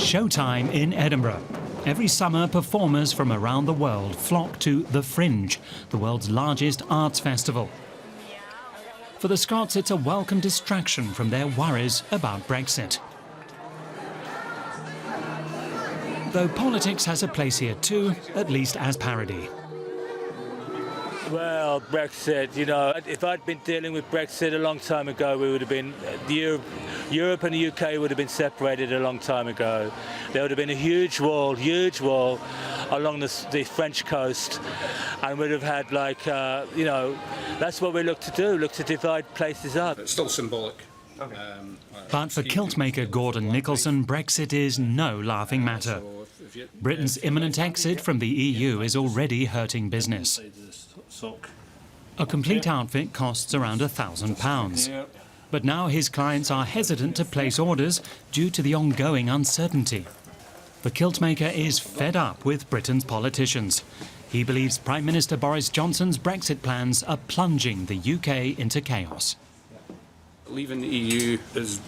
showtime in Edinburgh. Every summer, performers from around the world flock to The Fringe, the world's largest arts festival. For the Scots, it's a welcome distraction from their worries about Brexit. Though politics has a place here too, at least as parody. Well, Brexit, you know, if I'd been dealing with Brexit a long time ago, we would have been, Europe and the UK would have been separated a long time ago. There would have been a huge wall along the French coast, and we'd have had like, you know, that's what we look to do, look to divide places up. It's still symbolic. Okay. But for Kiltmaker Gordon Nicholson, Brexit is no laughing matter. Britain's imminent exit from the EU is already hurting business. A complete outfit costs around £1,000. But now his clients are hesitant to place orders due to the ongoing uncertainty. The Kiltmaker is fed up with Britain's politicians. He believes Prime Minister Boris Johnson's Brexit plans are plunging the UK into chaos. Leaving the EU is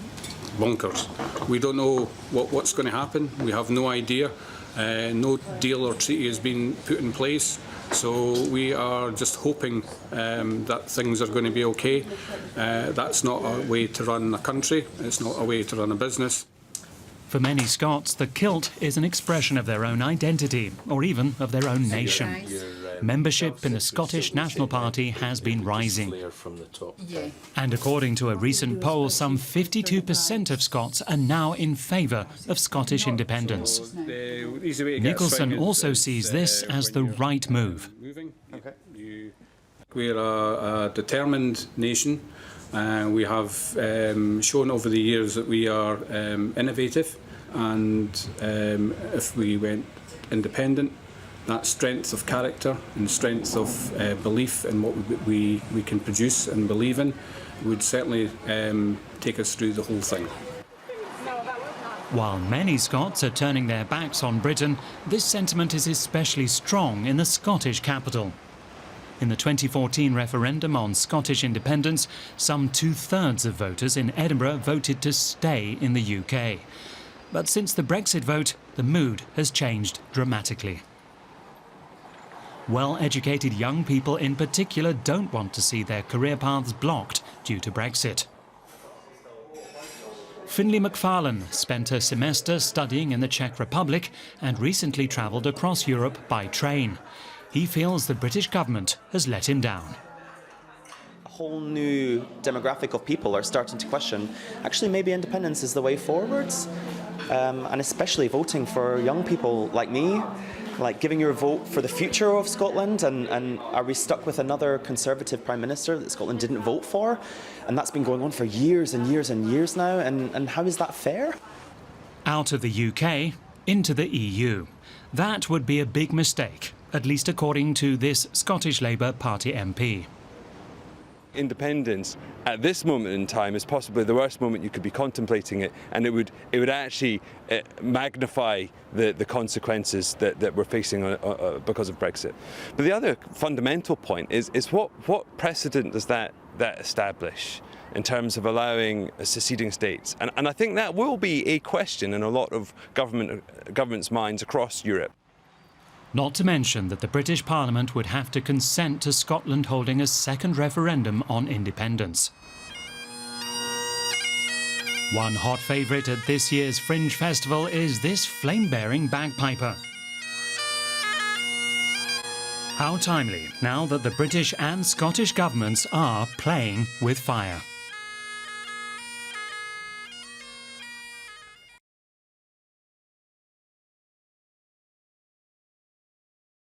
bonkers. We don't know what's going to happen. We have no idea. No deal or treaty has been put in place. So we are just hoping that things are going to be okay. That's not a way to run a country. It's not a way to run a business. For many Scots, the kilt is an expression of their own identity, or even of their own nation. Membership in the Scottish National Party has been rising. And according to a recent poll, some 52% of Scots are now in favour of Scottish independence. Nicholson also sees this as the right move. We're a determined nation. We have shown over the years that we are innovative, and if we went independent, that strength of character and strength of belief in what we can produce and believe in would certainly take us through the whole thing. While many Scots are turning their backs on Britain, this sentiment is especially strong in the Scottish capital. In the 2014 referendum on Scottish independence, some 2/3 of voters in Edinburgh voted to stay in the UK. But since the Brexit vote, the mood has changed dramatically. Well-educated young people in particular don't want to see their career paths blocked due to Brexit. MCFARLANE spent a semester studying in the Czech Republic and recently travelled across Europe by train. He feels the British government has let him down. A whole new demographic of people are starting to question, actually maybe independence is the way forwards, and especially voting for young people like me, like giving your vote for the future of Scotland, and are we stuck with another Conservative Prime Minister that Scotland didn't vote for? And that's been going on for years and years and years now, and how is that fair? Out of the UK, into the EU. That would be a big mistake, at least according to this Scottish Labour Party MP. Independence at this moment in time is possibly the worst moment you could be contemplating it, and it would actually magnify the consequences that we're facing because of Brexit. But the other fundamental point is what precedent does that establish in terms of allowing seceding states? And I think that will be a question in a lot of governments' minds across Europe. Not to mention that the British Parliament would have to consent to Scotland holding a second referendum on independence. One hot favourite at this year's Fringe Festival is this flame-bearing bagpiper. How timely, now that the British and Scottish governments are playing with fire.